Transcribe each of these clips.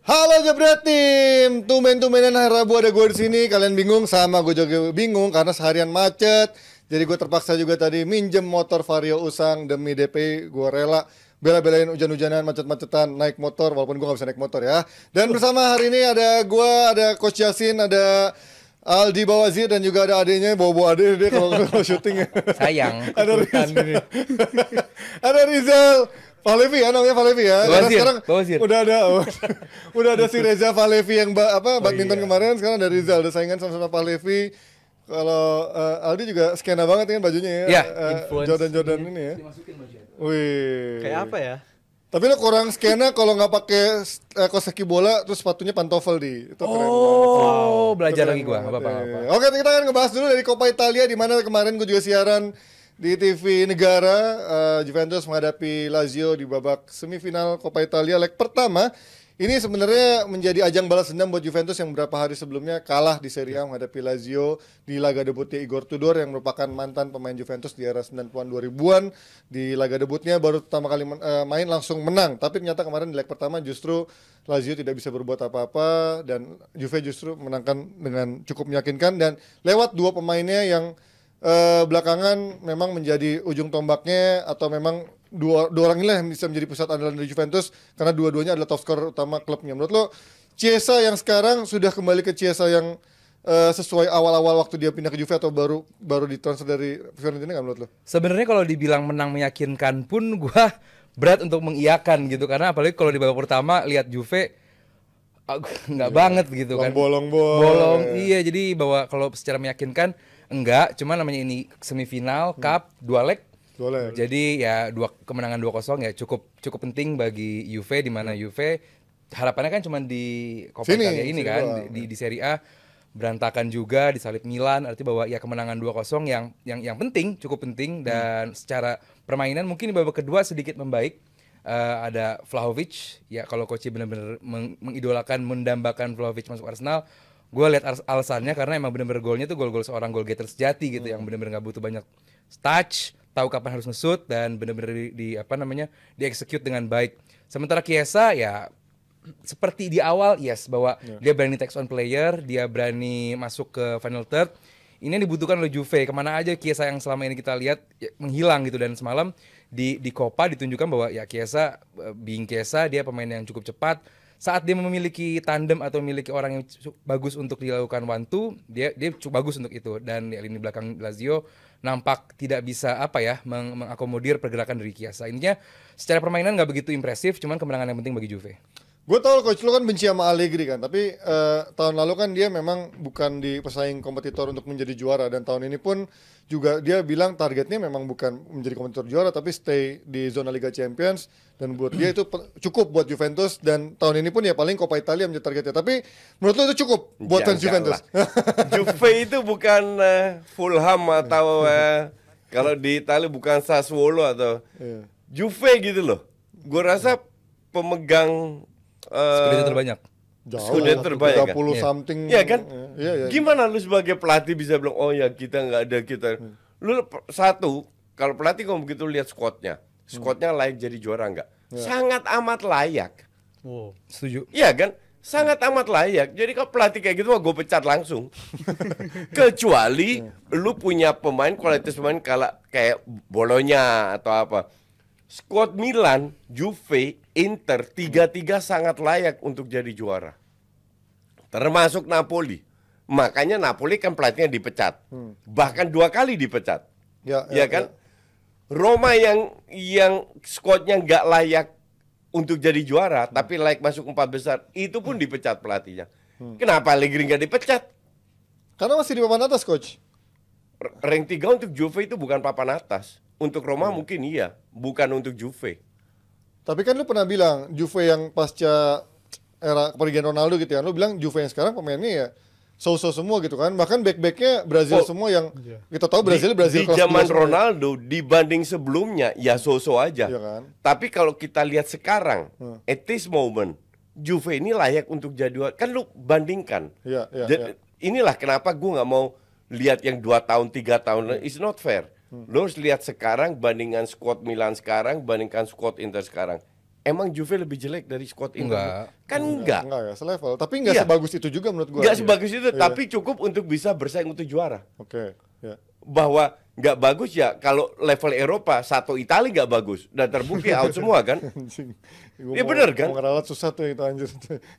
Halo Jebret Tim, tumben-tumbenan hari Rabu ada gue di sini. Kalian bingung sama gue juga bingung karena seharian macet. Jadi gue terpaksa juga tadi minjem motor Vario Usang demi DP. Gue rela bela-belain hujan-hujanan, macet-macetan, naik motor walaupun gue gak bisa naik motor ya. Dan bersama hari ini ada gue, ada Coach Yasin, ada Aldi Bawazir dan juga ada adiknya, bawa-bawa adik dia kalau syuting ya. Sayang, Ada Rizal. Ada Rizal Falevi ya, namanya Falevi ya. Karena sekarang Bawazir. udah ada si Reza Falevi yang badminton kemarin, sekarang ada Rizal, udah saingan sama-sama Falevi. Kalau Aldi juga skena banget kan bajunya ya. Iya, Jordan ini ya. Wih. Kayak apa ya? Tapi lo kurang skena kalau nggak pakai kaos kaki bola terus sepatunya pantofel di. Itu keren banget. Oh, belajar Keren lagi gua, banget, nggak apa-apa. iya. Oke, kita akan ngebahas dulu dari Coppa Italia di mana kemarin gue juga siaran di TV negara. Juventus menghadapi Lazio di babak semifinal Coppa Italia leg pertama. Ini sebenarnya menjadi ajang balas dendam buat Juventus yang beberapa hari sebelumnya kalah di Serie A menghadapi Lazio di laga debutnya Igor Tudor yang merupakan mantan pemain Juventus di era 90-an 2000-an. Di laga debutnya baru pertama kali main langsung menang, tapi ternyata kemarin di leg pertama justru Lazio tidak bisa berbuat apa-apa dan Juve justru menangkan dengan cukup meyakinkan dan lewat dua pemainnya yang belakangan memang menjadi ujung tombaknya atau memang dua orang inilah yang bisa menjadi pusat andalan dari Juventus karena dua-duanya adalah top scorer utama klubnya. Menurut lo Chiesa yang sekarang sudah kembali ke Chiesa yang sesuai awal-awal waktu dia pindah ke Juve atau baru ditransfer dari Fiorentina nggak menurut lo? Sebenarnya kalau dibilang menang meyakinkan pun gua berat untuk mengiyakan gitu karena apalagi kalau di babak pertama lihat Juve nggak banget gitu kan. Bolong. Iya, jadi bahwa kalau secara meyakinkan enggak, cuma namanya ini semifinal, cup, dua leg. Jadi ya kemenangan 2-0 ya cukup penting bagi Juve di mana Juve harapannya kan cuma di Coppa Italia ini kan di Serie A berantakan juga disalip Milan, artinya bahwa ya kemenangan 2-0 yang penting, cukup penting dan secara permainan mungkin di babak kedua sedikit membaik. Ada Vlahovic ya, kalau coach benar-benar mengidolakan mendambakan Vlahovic masuk Arsenal. Gue lihat alasannya karena emang benar-benar golnya tuh gol-gol seorang goal getter sejati gitu yang benar-benar nggak butuh banyak touch, tahu kapan harus nge-shoot dan benar-benar di execute dengan baik. Sementara Chiesa ya seperti di awal bahwa dia berani takes on player, dia berani masuk ke final third. Ini yang dibutuhkan oleh Juve. Kemana aja Chiesa yang selama ini kita lihat ya, menghilang gitu dan semalam di Coppa ditunjukkan bahwa ya Chiesa dia pemain yang cukup cepat. Saat dia memiliki tandem atau memiliki orang yang bagus untuk dilakukan one-two, dia cukup bagus untuk itu. Dan di lini belakang Lazio nampak tidak bisa mengakomodir pergerakan dari Chiesa. Intinya secara permainan nggak begitu impresif, cuman kemenangan yang penting bagi Juve. Gue tau coach lu kan benci sama Allegri kan, tapi tahun lalu kan dia memang bukan di pesaing kompetitor untuk menjadi juara dan tahun ini pun juga dia bilang targetnya memang bukan menjadi kompetitor juara tapi stay di zona Liga Champions dan buat dia itu cukup buat Juventus dan tahun ini pun ya paling Coppa Italia menjadi targetnya. Tapi menurut lu itu cukup buat fans Juventus? Juve itu bukan Fulham atau kalau di Italia bukan Sassuolo atau Juve gitu loh. Gue rasa pemegang Skudeto terbanyak. Skudeto terbanyak 30 something. Iya kan? Iya. Gimana lu sebagai pelatih bisa bilang oh ya kita nggak ada kita. Lu satu kalau pelatih kalau begitu lihat squadnya layak jadi juara nggak? Sangat amat layak. Setuju. Iya kan? Sangat amat layak. Jadi kalau pelatih kayak gitu gue pecat langsung. Kecuali lu punya pemain kualitas pemain kayak Bologna atau apa. Squad Milan, Juve, Inter, tiga-tiga sangat layak untuk jadi juara. Termasuk Napoli. Makanya Napoli kan pelatihnya dipecat. Bahkan 2 kali dipecat. Ya kan? Roma yang squadnya nggak layak untuk jadi juara, tapi layak masuk 4 besar, itu pun dipecat pelatihnya. Kenapa Allegri nggak dipecat? Karena masih di papan atas coach. Rank 3 untuk Juve itu bukan papan atas. Untuk Roma mungkin iya, bukan untuk Juve. Tapi kan lu pernah bilang Juve yang pasca era kepergian Ronaldo gitu ya, lu bilang Juve yang sekarang pemainnya ya so-so semua gitu kan, bahkan back-backnya Brazil semua yang kita tahu Brazil di kelas zaman 2 Ronaldo dibanding sebelumnya ya so-so aja. Iya kan? Tapi kalau kita lihat sekarang, at this moment Juve ini layak untuk jadi, kan lu bandingkan. Iya. Inilah kenapa gue nggak mau lihat yang 2 tahun 3 tahun, it's not fair. Lo harus lihat sekarang bandingkan squad Milan sekarang, bandingkan squad Inter sekarang. emang Juve lebih jelek dari squad Inter? Enggak. Kan enggak. Enggak ya, selevel. Tapi enggak Iya. sebagus itu juga menurut gua. Enggak Iya. sebagus itu, Iya. tapi cukup untuk bisa bersaing untuk juara. Oke, ya. Bahwa nggak bagus ya kalau level Eropa, satu Italia nggak bagus dan terbukti out semua kan. Anjing. Iya bener kan? Mau ngeralat susah tuh itu anjir.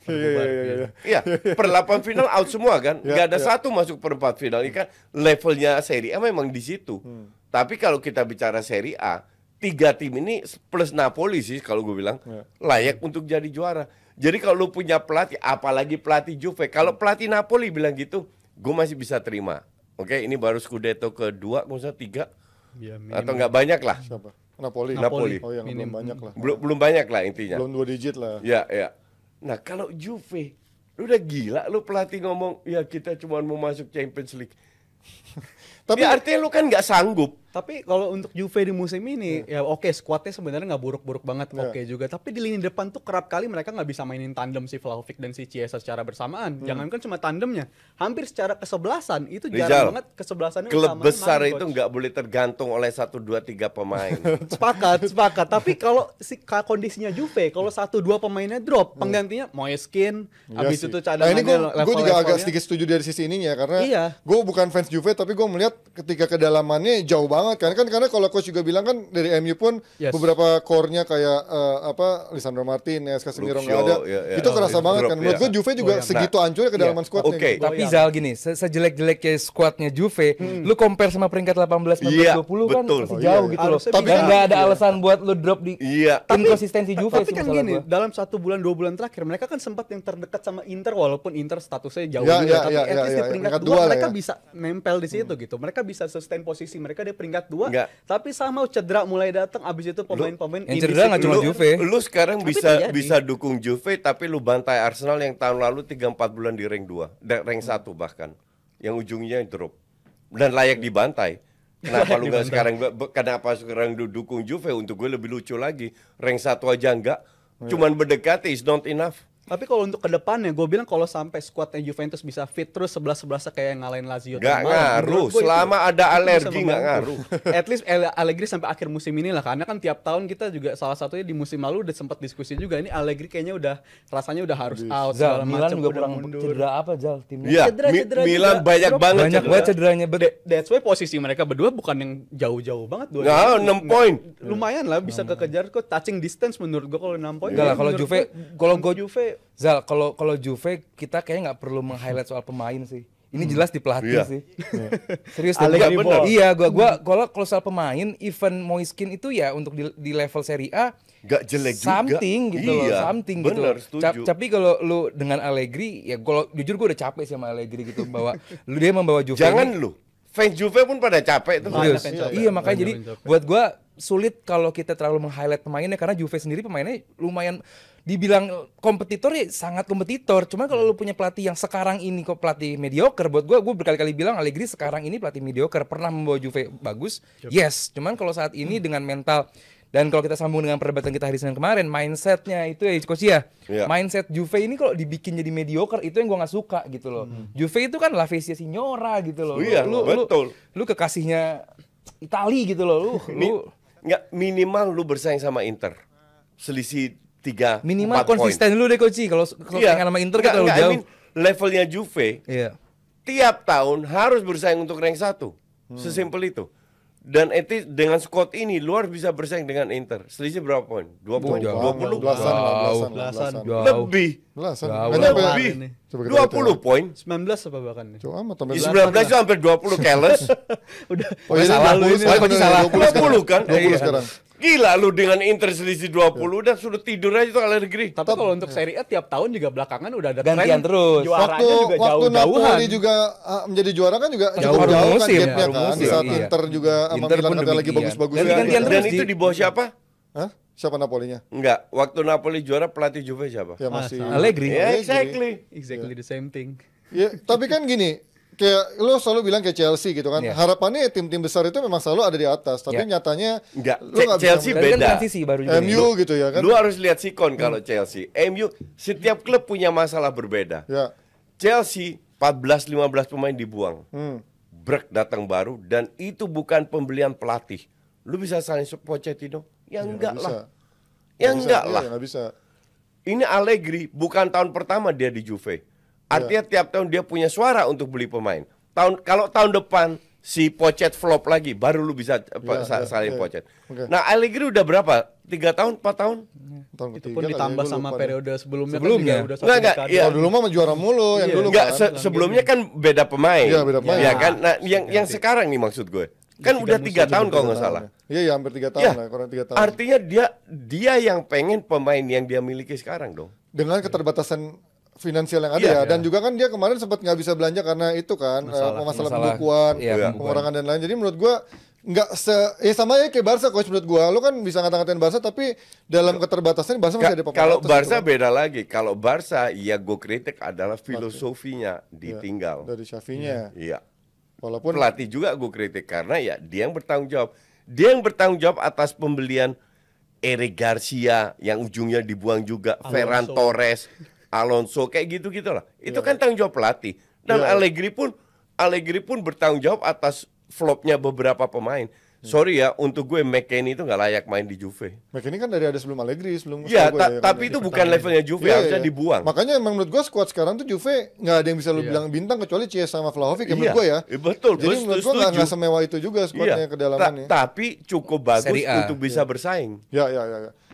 Iya. Iya, per 8 final out semua kan. Ya, Nggak ada ya. satu masuk per 4 final. Ini kan levelnya Serie A memang di situ. Tapi kalau kita bicara Serie A, 3 tim ini plus Napoli sih kalau gue bilang Ya. layak untuk jadi juara. Jadi kalau lu punya pelatih, apalagi pelatih Juve, kalau pelatih Napoli bilang gitu, gue masih bisa terima. Oke, ini baru Scudetto kedua, maksudnya 3 Ya, atau nggak banyak lah. Siapa? Napoli. Napoli. Oh yang belum Minim. banyak lah. Belum banyak lah intinya. Belum 2 digit lah. Ya, ya. Nah, kalau Juve, lu udah gila lu pelatih ngomong, ya kita cuma mau masuk Champions League. Tapi Ya artinya lu kan nggak sanggup. Tapi kalau untuk Juve di musim ini, ya oke, skuadnya sebenarnya nggak buruk-buruk banget, Ya. oke juga. Tapi di lini depan tuh kerap kali mereka nggak bisa mainin tandem si Vlahovic dan si Chiesa secara bersamaan. Jangankan cuma tandemnya, hampir secara kesebelasan itu Rizal, jarang banget kesebelasannya. Klub utama besar main, itu coach. nggak boleh tergantung oleh 1, 2, 3 pemain. Sepakat. Tapi kalau kondisinya Juve, kalau 1-2 pemainnya drop, penggantinya Moiskin, Iya habis sih. itu Nah ini cadangannya gue juga agak level-levelnya. sedikit setuju dari sisi ininya karena Iya. gue bukan fans Juve tapi gue melihat ketika kedalamannya jauh banget kan karena kalau coach juga bilang kan dari MU pun Yes. beberapa core-nya kayak Lisandro Martinez, Casemiro nggak ada, Luxio, ya, itu kerasa itu banget drop, kan. Menurut ya. gue Juve juga Goyang. segitu hancurnya kedalaman Iya. squadnya. Oke. gitu. Tapi Zal gini, sejelek-jeleknya squadnya Juve, lu compare sama peringkat 18, 19, Iya, 20 kan betul. masih Oh, jauh iya. gitu loh. Harusnya Tapi bisa. nggak ada Iya. alasan buat lu drop di Iya. inkonsistensi Juve Tapi sih kan masalah gini, gua. dalam 1 bulan 2 bulan terakhir mereka kan sempat yang terdekat sama Inter walaupun Inter statusnya jauh Ya, juga, ya, tapi ya, at ya, least ya, di peringkat peringkat 2 dua lah mereka ya. bisa nempel di situ gitu. Mereka bisa sustain posisi mereka di peringkat 2. Enggak. Tapi sama cedera mulai datang, abis itu pemain-pemain Yang cedera nggak cuma Lu- Juve. Lu sekarang Tapi bisa terjadi. bisa dukung Juve tapi lu bantai Arsenal yang tahun lalu 3-4 bulan di rank 2, rank 1 bahkan. Yang ujungnya drop. Dan layak dibantai. Kenapa lu nggak sekarang dukung Juve? Untuk gue lebih lucu lagi. Rank 1 aja enggak. Cuman berdekati is not enough. Tapi kalau untuk kedepannya, gue bilang kalau sampai skuadnya Juventus bisa fit terus 11-11 kayak yang ngalahin Lazio. Nggak tadi malam, ngaruh. menurut gua Selama ada bisa alergi nggak membantu. ngaruh. At least Allegri sampai akhir musim ini lah. Karena kan tiap tahun kita juga salah satunya di musim lalu udah sempat diskusi juga. Ini Allegri kayaknya udah rasanya udah harus out Zal, segala Milan macam, juga udah kurang mundur. cedera apa Zal timnya? Iya, Cedera Milan juga. banyak Drop. banget Banyak banget cederanya. That's why posisi mereka berdua bukan yang jauh-jauh banget. Nah, 6 poin. Lumayan lah bisa kekejar kok, touching distance menurut gua kalau 6 poin. Enggak lah, kalau Menurut Juve, gua, kalau untuk gua Juve Zal, kalau Juve kita kayaknya nggak perlu meng-highlight soal pemain sih. Ini jelas di pelatih Iya. sih. Serius Allegri gua- ball. Iya, gua kalau soal pemain, even Moiskin itu ya untuk di level Serie A Nggak jelek juga. something gitu loh, Iya, something gitu bener, loh. setuju. Tapi kalau lu dengan Allegri, ya kalau jujur gue udah capek sih sama Allegri gitu bahwa dia membawa Juve Jangan ini- lu. Fans Juve pun pada capek tuh. Banyak Serius. yang capek. Iya makanya Banyak jadi yang capek. buat gua sulit kalau kita terlalu meng-highlight pemainnya karena Juve sendiri pemainnya lumayan dibilang kompetitor ya sangat kompetitor. Cuman kalau lu punya pelatih yang sekarang ini kok pelatih mediocre, buat gua berkali-kali bilang Allegri sekarang ini pelatih mediocre, pernah membawa Juve bagus. Yes, cuman kalau saat ini dengan mental dan kalau kita sambung dengan perdebatan kita hari Senin kemarin, mindsetnya itu ya Coach ya. Iya. Mindset Juve ini kalau dibikin jadi mediocre itu yang gua nggak suka gitu loh. Juve itu kan La Spezia Signora gitu loh. Iya, betul. Lu kekasihnya Itali gitu loh. Lu Nggak, minimal lu bersaing sama Inter. Selisih 3 minimal 4 poin. konsisten dulu deh Coach. Kalau pengen sama Inter kan terlalu Nggak, I jauh. mean, levelnya Juve Iya. tiap tahun harus bersaing untuk rank 1. Sesimpel itu. Dan itu dengan squad ini lu harus bisa bersaing dengan Inter. Selisih berapa poin? 2 poin. jauh. 20. Belasan. Jauh. Lebih. Belasan. Jauh. Nggak nyampe. Lebih. Coba kita 20 poin. 19 apa bahkan nih? Coba amat tambah Di 19. 19 itu hampir 20 careless. Udah Oh iya, salah, 20 lu ini. sekarang, Coach bener, salah. 20 kan? 20 Iya. sekarang. Gila lu dengan Inter selisih 20 udah sudah tidur aja tuh Allegri. Tapi kalau untuk Serie A tiap tahun juga belakangan udah ada Gantian tren terus. Juaranya juga Waktu jauh-jauhan. Napoli juga menjadi juara kan juga Jauh cukup jauh kan musim, gapnya baru kan. Di musim, saat iya. Inter juga sama Inter Milan pun katanya lagi demikian. bagus-bagusnya. Ganti-gantian Dan terus itu di bawah siapa? Hah? Siapa Napolinya? Enggak, waktu Napoli juara pelatih Juve siapa? Ya masih. sama. Allegri. Ya, exactly. Exactly the same thing. Ya, tapi kan gini, kayak lo selalu bilang kayak Chelsea gitu kan. Iya. Harapannya tim-tim besar itu memang selalu ada di atas, tapi Iya. nyatanya Enggak, lo nggak bisa Chelsea melihat- Berarti kan beda. transisi baru juga. nih. MU gitu ya kan. Lu harus lihat sikon kalau Chelsea. MU setiap klub punya masalah berbeda. Ya. Chelsea 14-15 pemain dibuang. Hmm. Brek datang baru dan itu bukan pembelian pelatih. Lu bisa sign Pochettino? Ya enggak bisa. lah. Ya enggak lah. Nggak bisa. Ini Allegri bukan tahun pertama dia di Juve. Artinya tiap tahun dia punya suara untuk beli pemain. Kalau tahun depan si Pochet flop lagi, baru lu bisa salin Pochet. Okay. Nah, Allegri udah berapa? 3 tahun, 4 tahun? Tahun Itu ketiga pun kali ya, ditambah gua sama lupa periode sebelumnya kan Sebelumnya. juga udah satu Enggak, dekade. iya. Oh, dulu mah juara mulu yang Iya. dulu Enggak, kan. sebelumnya kan beda pemain. Iya, beda pemain. Iya kan? Nah, yang sekarang nih maksud gue. Kan udah 3 tahun kalau nggak salah. Iya, ya, hampir 3 tahun Ya, lah, kurang 3 tahun. artinya dia yang pengen pemain yang dia miliki sekarang dong. Dengan keterbatasan finansial yang ada Iya. ya, dan juga kan dia kemarin sempat nggak bisa belanja karena itu kan masalah pembukuan, iya, pengurangan dan lain. Jadi menurut gua nggak sama ya kayak Barca, coach, menurut gua. Lu kan bisa ngata-ngatain Barca, tapi dalam keterbatasan Barca masih ada pemain Kalau atas Barca gitu kan. beda lagi. Kalau Barca ya gue kritik adalah filosofinya ditinggal. Dari Xavi-nya. Iya. Walaupun Pelatih juga gue kritik karena ya dia yang bertanggung jawab. Dia yang bertanggung jawab atas pembelian Eric Garcia yang ujungnya dibuang juga, Ferran Torres, Alonso kayak gitu-gitulah. Itu kan tanggung jawab pelatih. Dan Allegri pun bertanggung jawab atas flopnya beberapa pemain. Sorry ya, untuk gue McKennie itu nggak layak main di Juve. McKennie kan dari ada sebelum Allegri, sebelum Ya, setahu gue ya, tapi kan. itu bukan levelnya Juve, Iya, harusnya iya. dibuang. Makanya emang menurut gua squad sekarang tuh Juve nggak ada yang bisa lu bilang bintang kecuali Chiesa sama Vlahovic ya menurut gua ya. Betul. Jadi menurut gua nggak semewah itu juga squadnya kedalamannya. Tapi cukup bagus Seri A. untuk bisa bersaing. Ya.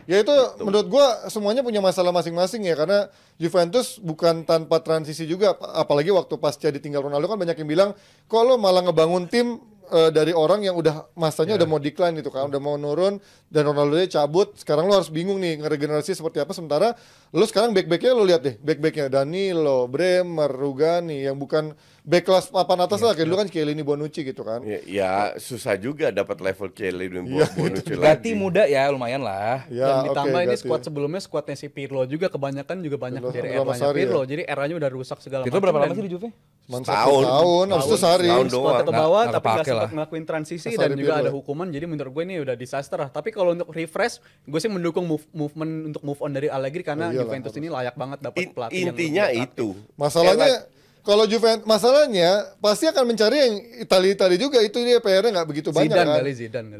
Ya itu menurut gua semuanya punya masalah masing-masing ya, karena Juventus bukan tanpa transisi juga, apalagi waktu pasca ditinggal Ronaldo kan banyak yang bilang kok lo malah ngebangun tim dari orang yang udah masanya udah mau decline gitu kan, udah mau nurun dan Ronaldo-nya cabut. Sekarang lo harus bingung nih ngeregenerasi seperti apa, sementara lo sekarang back-backnya lo lihat deh, back-backnya Danilo, Bremer, Rugani yang bukan back kelas papan atas lah kayak dulu kan Chiellini, Bonucci gitu kan. Ya susah juga dapat level Kelly dan Bonucci Gatti lagi. muda ya lumayan lah. Ya, Dan ditambah oke, ini Gatti. squad sebelumnya squadnya si Pirlo juga kebanyakan juga banyak Pirlo dari sama eranya Sarri Pirlo. ya? Jadi eranya udah rusak segala Itu berapa lama dan sih di Juve? Cuman Setahun. 1 tahun, habis itu Sarri. Setahun squad doang. ke bawah Nggak tapi nggak kepake sempat lah. ngelakuin transisi Sarri dan juga Pirlo ada ya. hukuman. Jadi menurut gue ini udah disaster lah. Tapi kalau untuk refresh, gue sih mendukung movement untuk move on dari Allegri karena Iyalah, Juventus ini layak banget dapat pelatih yang Intinya lebih kreatif. itu. Masalahnya kalau Juventus, masalahnya pasti akan mencari yang Itali juga, itu dia PR-nya nggak begitu banyak Zidane kan. kali Zidane.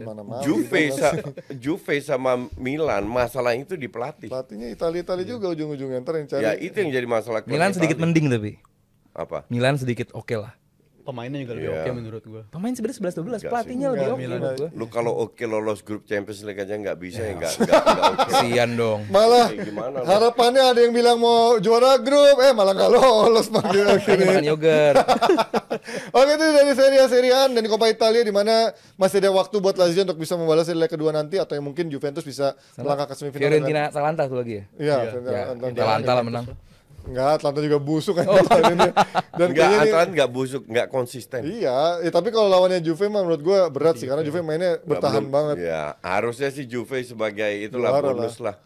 Mana mau. Juve sama Milan masalah itu di pelatih. Pelatihnya Itali juga ujung-ujungnya ntar yang cari. Ya itu yang jadi masalah. Milan klub sedikit Itali. mending tapi. Apa? Milan sedikit oke lah. Pemainnya juga lebih Iya. oke menurut gue. Pemain sebenarnya 11-12, Enggak pelatihnya sih. lebih Enggak, oke Milan. menurut gua. Lu kalau oke lolos grup Champions League aja nggak bisa ya nggak oke. Kasian dong. Malah Gimana? harapannya ada yang bilang mau juara grup, malah nggak lolos makin Hanya makan akhirnya. yogurt. Oke, itu dari Serie A dan di Coppa Italia di mana masih ada waktu buat Lazio untuk bisa membalas di leg kedua nanti, atau yang mungkin Juventus bisa melangkah ke semifinal. Fiorentina Atalanta tuh lagi ya. Iya, Ya, Atalanta. Atalanta lah menang. Enggak, Atlanta juga busuk kan tahun ini. Dan Nggak, kayaknya ini- Atalanta nggak busuk, nggak konsisten. Iya, tapi kalau lawannya Juve mah menurut gua berat sih, karena Juve mainnya bertahan Belum- banget. Ya, harusnya sih Juve sebagai itulah Juara bonus lah.